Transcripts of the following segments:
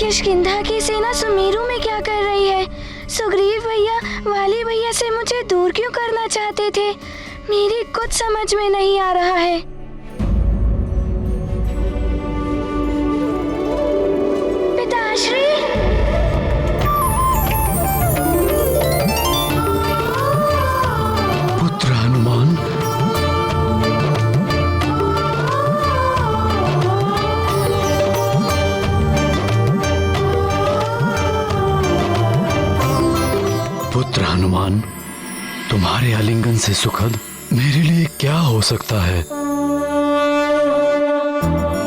किष्किंधा की सेना सुमेरु में क्या कर रही है? सुग्रीव भैया वाली भैया से मुझे दूर क्यों करना चाहते थे? मेरी कुछ समझ में नहीं आ रहा है। पिताश्री, पुत्र हनुमान, पुत्र हनुमान, तुम्हारे आलिंगन से सुखद मेरे लिए क्या हो सकता है?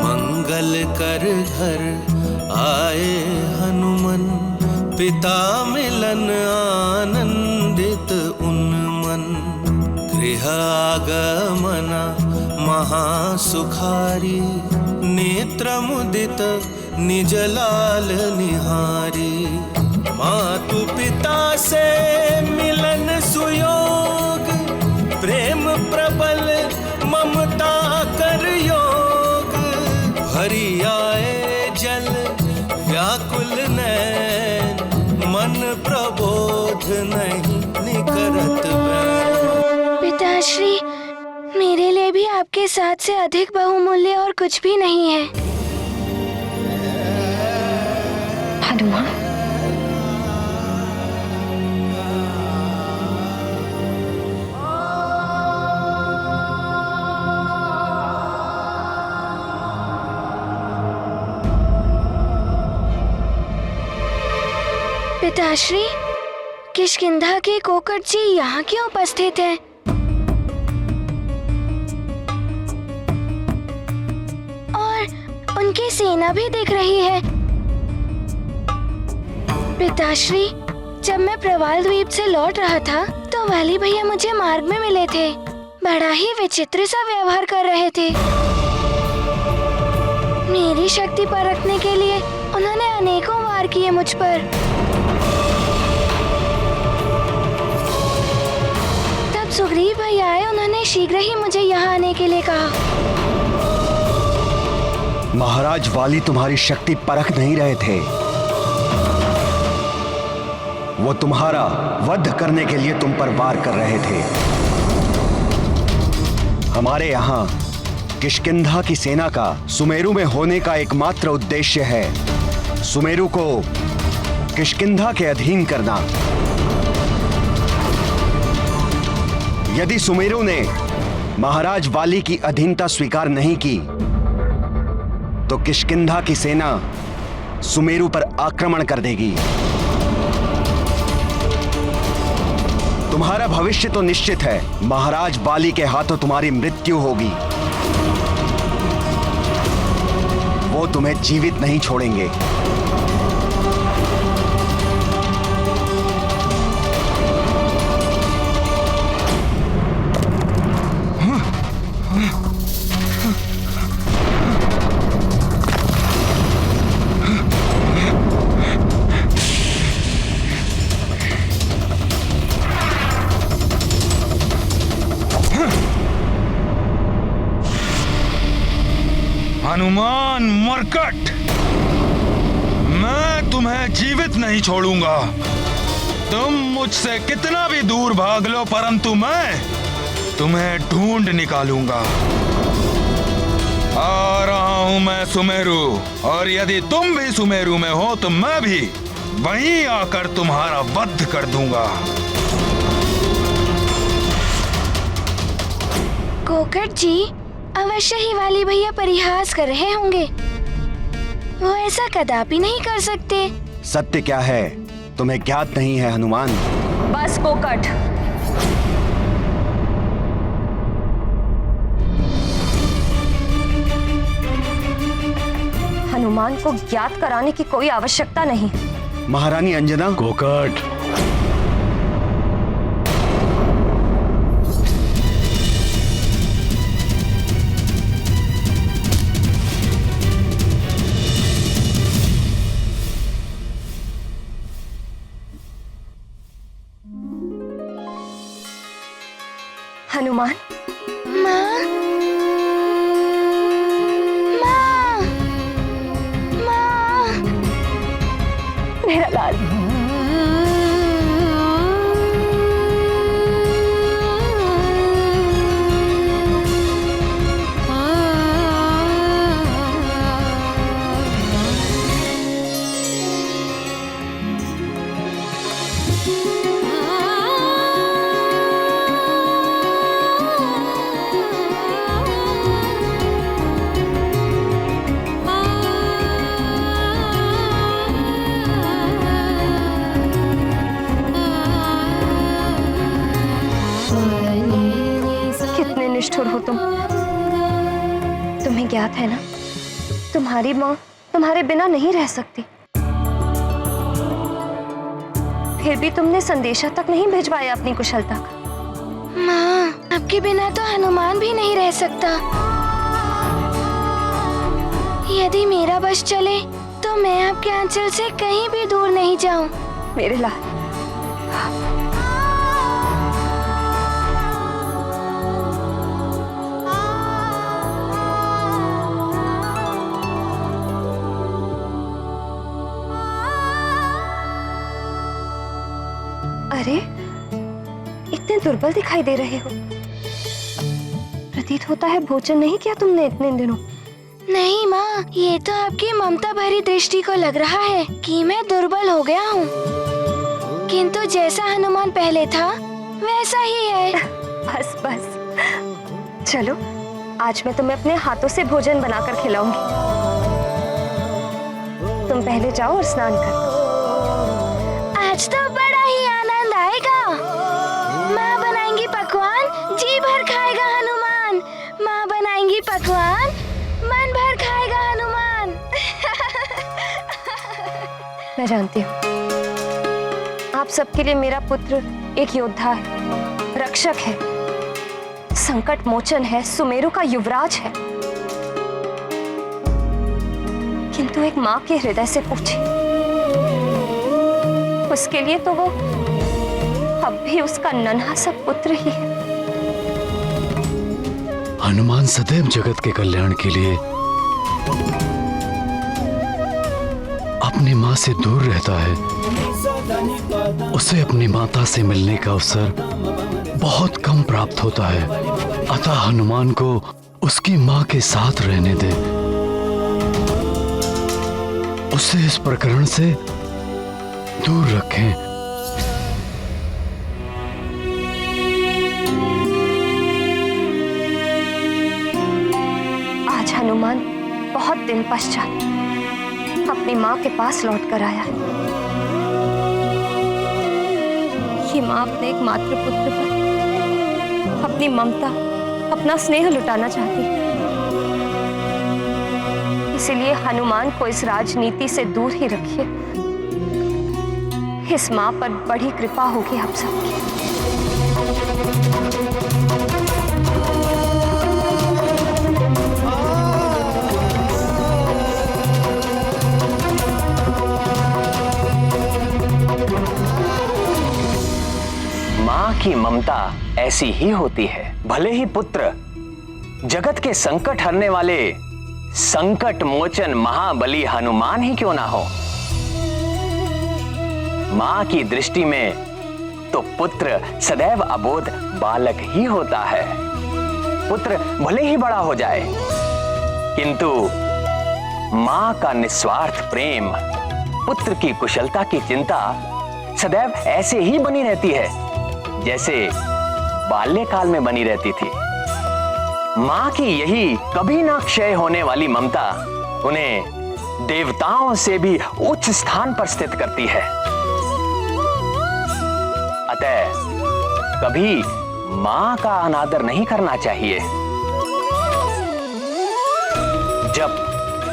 मंगल कर घर आए हनुमान, पिता मिलन आनंदित उन्मन। गृह आगमना महासुखारी, नेत्र मुदित निज लाल निहारी। मातु पिता से मिलन सुयोग, प्रेम प्रबल ममता कर योग। भरी आए जल व्याकुल नैन, मन प्रबोध नहीं निकरत बैन। पिताश्री, मेरे लिए भी आपके साथ से अधिक बहुमूल्य और कुछ भी नहीं है। हनुमान, पिताश्री, किष्किंधा के कोकट जी यहाँ क्यों उपस्थित हैं? और उनकी सेना भी दिख रही है। पिताश्री, जब मैं प्रवाल द्वीप से लौट रहा था तो वाली भैया मुझे मार्ग में मिले थे। बड़ा ही विचित्र सा व्यवहार कर रहे थे। मेरी शक्ति परखने के लिए उन्होंने अनेकों वार किए मुझ पर। तब सुग्रीव भैया आए, उन्होंने शीघ्र ही मुझे यहाँ आने के लिए कहा। महाराज वाली तुम्हारी शक्ति परख नहीं रहे थे, वो तुम्हारा वध करने के लिए तुम पर वार कर रहे थे। हमारे यहाँ किष्किंधा की सेना का सुमेरु में होने का एकमात्र उद्देश्य है सुमेरु को किष्किंधा के अधीन करना। यदि सुमेरु ने महाराज वाली की अधीनता स्वीकार नहीं की तो किष्किंधा की सेना सुमेरु पर आक्रमण कर देगी। तुम्हारा भविष्य तो निश्चित है, महाराज बाली के हाथों तुम्हारी मृत्यु होगी। वो तुम्हें जीवित नहीं छोड़ेंगे। हनुमान मरकट, मैं तुम्हें जीवित नहीं छोड़ूंगा। तुम मुझसे कितना भी दूर भाग लो, परंतु मैं तुम्हें ढूंढ निकालूंगा। आ रहा हूं मैं सुमेरु, और यदि तुम भी सुमेरु में हो तो मैं भी वहीं आकर तुम्हारा वध कर दूंगा। कोकट जी, अवश्य ही वाली भैया परिहास कर रहे होंगे। वो ऐसा कदापि नहीं कर सकते। सत्य क्या है तुम्हें ज्ञात नहीं है हनुमान। बस कोकट, हनुमान को ज्ञात कराने की कोई आवश्यकता नहीं। महारानी अंजना। कोकट, हनुमान, माँ, माँ, माँ, मेरा लाल। कितने निष्ठुर हो तुम। तुम्हें ज्ञात है ना, तुम्हारी माँ तुम्हारे बिना नहीं रह सकती। फिर भी तुमने संदेशा तक नहीं भिजवाया अपनी कुशलता का। माँ, आपके बिना तो हनुमान भी नहीं रह सकता। यदि मेरा बस चले तो मैं आपके आंचल से कहीं भी दूर नहीं जाऊं। मेरे लाल, अरे इतने दुर्बल दिखाई दे रहे हो। प्रतीत होता है भोजन नहीं किया तुमने इतने दिनों। नहीं माँ, ये तो आपकी ममता भरी दृष्टि को लग रहा है कि मैं दुर्बल हो गया हूँ, किंतु जैसा हनुमान पहले था वैसा ही है। बस बस, चलो आज मैं तुम्हें अपने हाथों से भोजन बनाकर खिलाऊंगी। तुम पहले जाओ और स्नान कर। आज तो बड़ा ही आनंद आएगा। माँ बनाएंगी पकवान, जी भर खाएगा हनुमान। माँ बनाएंगी पकवान, मन भर खाएगा हनुमान। मैं जानती हूँ आप सबके लिए मेरा पुत्र एक योद्धा है, रक्षक है, संकट मोचन है, सुमेरु का युवराज है। किंतु एक माँ के हृदय से पूछे, उसके लिए तो वो अब भी उसका नन्हा सा पुत्र ही है। हनुमान सदैव जगत के कल्याण के लिए अपनी माँ से दूर रहता है। उसे अपनी माता से मिलने का अवसर बहुत कम प्राप्त होता है, अतः हनुमान को उसकी माँ के साथ रहने दे। उसे इस प्रकरण से दूर रखें। आज हनुमान बहुत दिन पश्चात अपनी माँ के पास लौट कर आया है। ये माँ अपने एक मात्र पुत्र पर अपनी ममता, अपना स्नेह लुटाना चाहती है। इसीलिए हनुमान को इस राजनीति से दूर ही रखिए। इस माँ पर बड़ी कृपा होगी आप सबकी। माँ की ममता ऐसी ही होती है। भले ही पुत्र जगत के संकट हरने वाले संकट मोचन महाबली हनुमान ही क्यों ना हो, माँ की दृष्टि में तो पुत्र सदैव अबोध बालक ही होता है। पुत्र भले ही बड़ा हो जाए, किंतु माँ का निस्वार्थ प्रेम, पुत्र की कुशलता की चिंता सदैव ऐसे ही बनी रहती है जैसे बाल्यकाल में बनी रहती थी। माँ की यही कभी ना क्षय होने वाली ममता उन्हें देवताओं से भी उच्च स्थान पर स्थित करती है। अतः कभी माँ का अनादर नहीं करना चाहिए। जब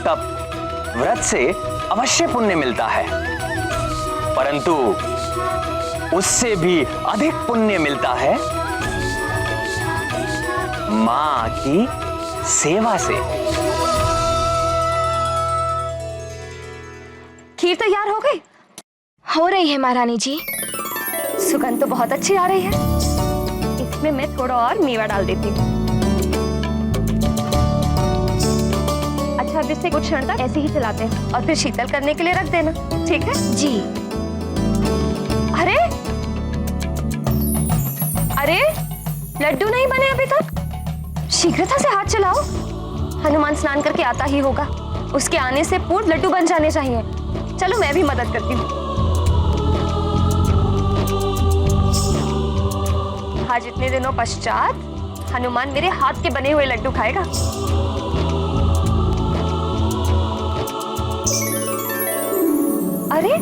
तब व्रत से अवश्य पुण्य मिलता है, परंतु उससे भी अधिक पुण्य मिलता है माँ की सेवा से। खीर तैयार हो गई? हो रही है महारानी जी। सुगंध तो बहुत अच्छी आ रही है। इसमें मैं थोड़ा और मेवा डाल देती हूँ। अच्छा अब इसे कुछ क्षण तक ऐसे ही चलाते हैं और फिर शीतल करने के लिए रख देना, ठीक है? जी। अरे अरे, लड्डू नहीं बने अभी तक। शीघ्रता से हाथ चलाओ। हनुमान स्नान करके आता ही होगा, उसके आने से पूर्व लड्डू बन जाने चाहिए। चलो मैं भी मदद करती हूँ। आज इतने दिनों पश्चात हनुमान मेरे हाथ के बने हुए लड्डू खाएगा। अरे,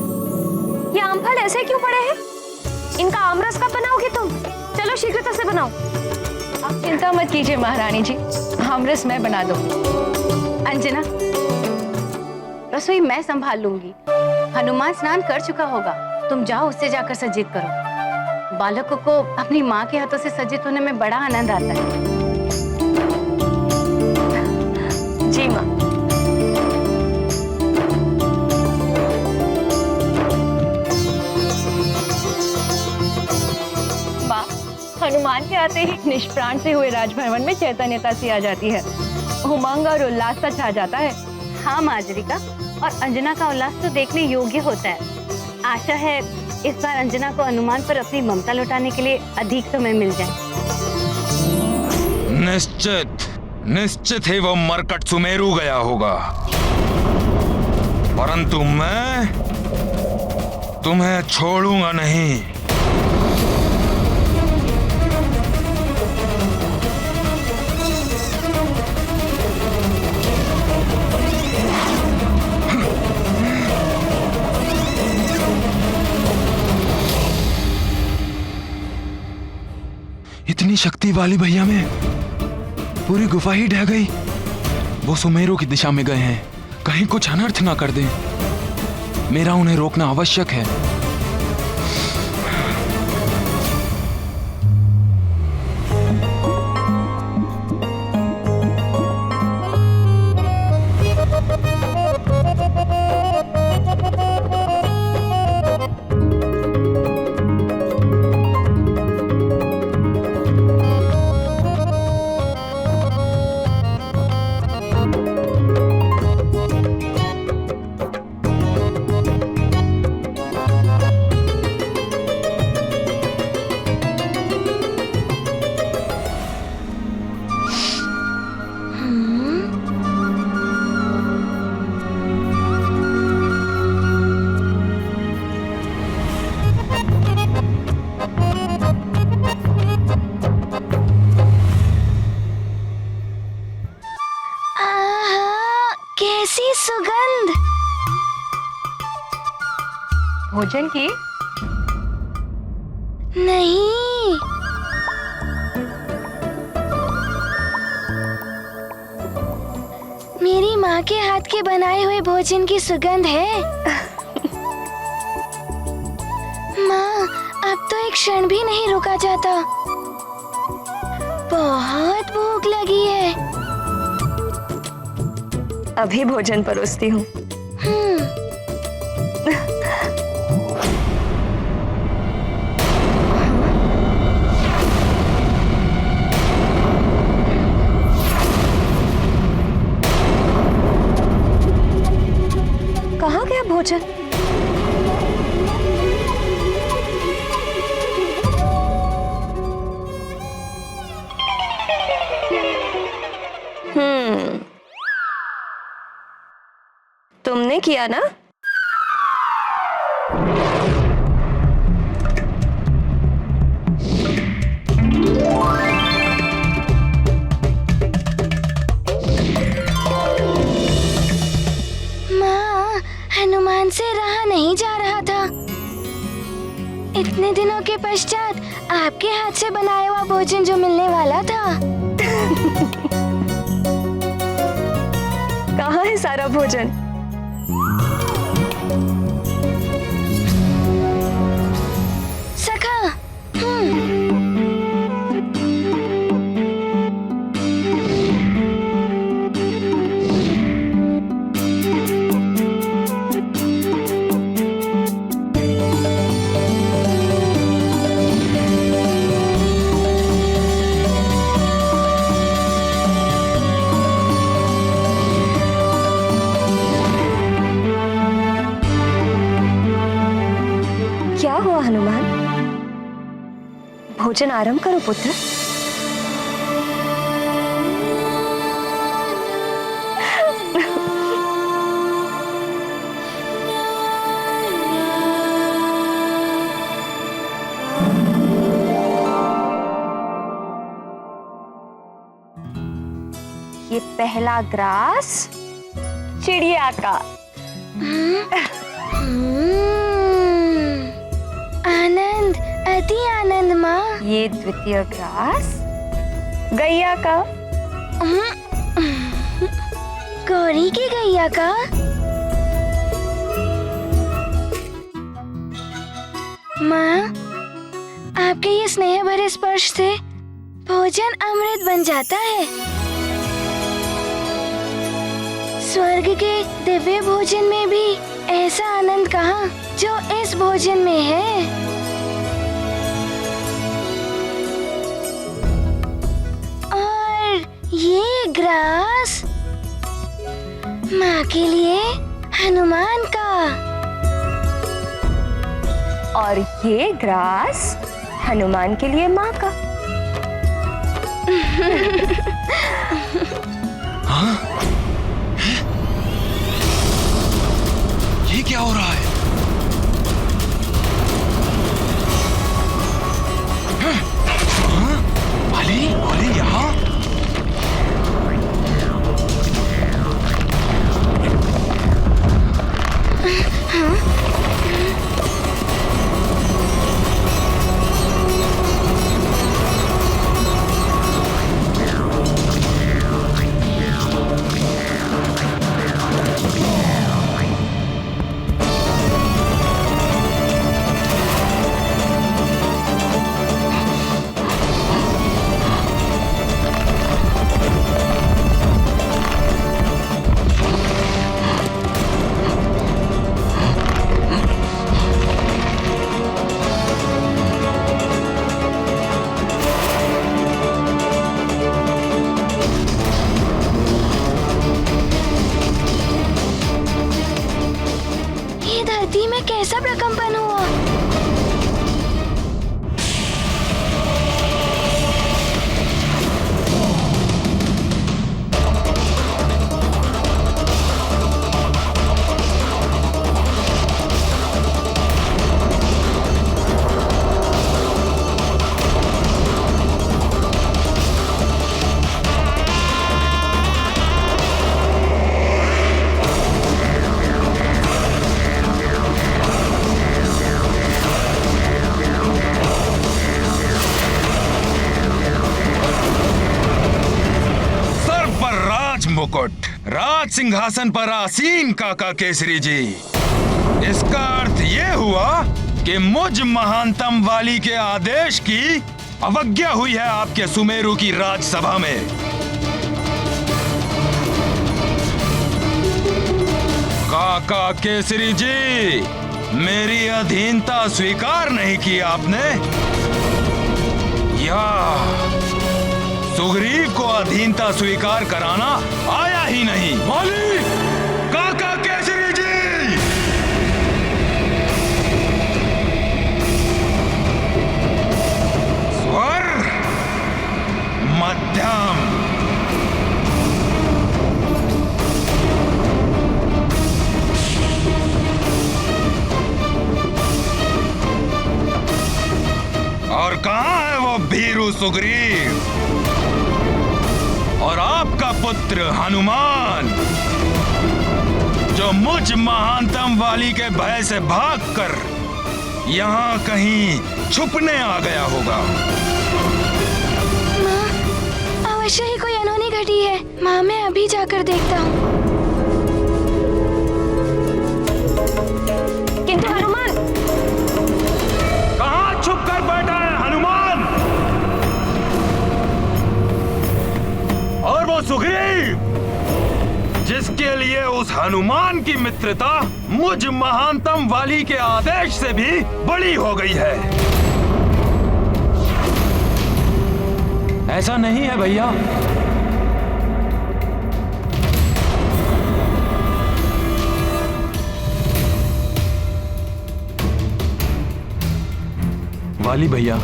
ये आम फल ऐसे क्यों पड़े हैं? इनका आमरस कब बनाओगे तुम? चलो शीघ्रता से बनाओ। आप चिंता मत कीजिए महारानी जी, आमरस मैं बना दूं। अंजना, रसोई मैं संभाल लूंगी। हनुमान स्नान कर चुका होगा, तुम जाओ उससे जाकर सज्जित करो। बालकों को अपनी माँ के हाथों से सज्जित होने में बड़ा आनंद आता है। जी माँ। हनुमान के आते ही निष्प्राण से हुए राजभवन में चैतन्यता सी आ जाती है, उमंग और उल्लास सा छा जाता है। हाँ माजरिका, और अंजना का उल्लास तो देखने योग्य होता है। आशा है इस बार अंजना को हनुमान पर अपनी ममता लौटाने के लिए अधिक समय मिल जाए। निश्चित निश्चित ही वो मरकट सुमेरु गया होगा, परंतु मैं तुम्हें छोड़ूंगा नहीं। इतनी शक्ति वाली भैया में पूरी गुफा ही ढह गई। वो सुमेरु की दिशा में गए हैं, कहीं कुछ अनर्थ ना कर दें। मेरा उन्हें रोकना आवश्यक है। कैसी सुगंध! भोजन की? नहीं, मेरी माँ के हाथ के बनाए हुए भोजन की सुगंध है। माँ, अब तो एक क्षण भी नहीं रुका जाता। बहुत भूख लगी है। अभी भोजन परोसती हूँ। कहाँ गया भोजन? तुमने किया ना? माँ, हनुमान से रहा नहीं जा रहा था। इतने दिनों के पश्चात आपके हाथ से बनाया हुआ भोजन जो मिलने वाला था। कहाँ है सारा भोजन? सखा, भोजन आरंभ करो पुत्र। ये पहला ग्रास चिड़िया का। आनंद, अति आनंद माँ। ये द्वितीय ग्रास गैया का। गौरी की गैया का। माँ, आपके ये स्नेह भरे स्पर्श से भोजन अमृत बन जाता है। स्वर्ग के दिव्य भोजन में भी ऐसा आनंद कहाँ जो इस भोजन में है। और ये ग्रास माँ के लिए हनुमान का। और ये ग्रास हनुमान के लिए माँ का। हाँ? ये क्या हो रहा है? हाँ? वाली, वाली यहाँ? धरती में कैसा प्रकंपन हुआ? मुकुट राज सिंहासन पर आसीन काका केसरी जी। इसका अर्थ ये हुआ कि मुझ महानतम वाली के आदेश की अवज्ञा हुई है आपके सुमेरु की राजसभा में। काका केसरी जी, मेरी अधीनता स्वीकार नहीं की आपने, या सुग्रीव को अधीनता स्वीकार कराना आया ही नहीं। वाली, काका केसरी जी, स्वर मध्यम। और कहां है वो भीरू सुग्रीव और आपका पुत्र हनुमान, जो मुझ महानतम वाली के भय से भागकर यहाँ कहीं छुपने आ गया होगा। माँ, अवश्य ही कोई अनहोनी घटी है। माँ, मैं अभी जाकर देखता हूँ। किंतु हनुमान, कहाँ छुप कर बैठा है हनुमान? और वो सुग्रीव जिसके लिए उस हनुमान की मित्रता मुझ महानतम वाली के आदेश से भी बड़ी हो गई है। ऐसा नहीं है भैया। वाली भैया,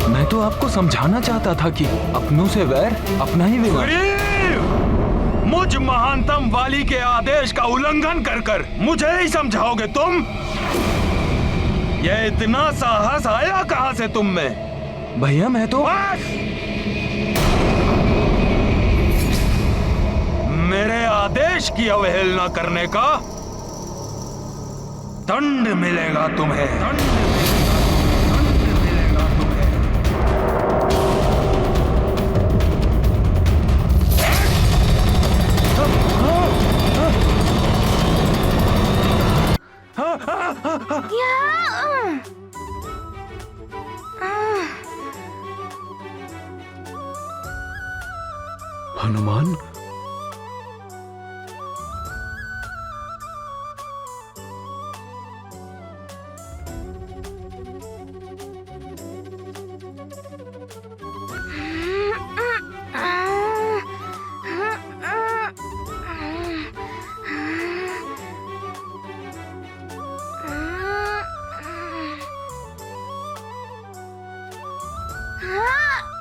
मैं तो आपको समझाना चाहता था कि अपनों से वैर अपना ही विनाश। सुग्रीव! मुझ महानतम वाली के आदेश का उल्लंघन कर कर मुझे ही समझाओगे तुम? ये इतना साहस आया कहां से तुम में? भैया मैं तो बस! मेरे आदेश की अवहेलना करने का दंड मिलेगा तुम्हें। दंड मिलेगा तुम्हें। हनुमान, हाँ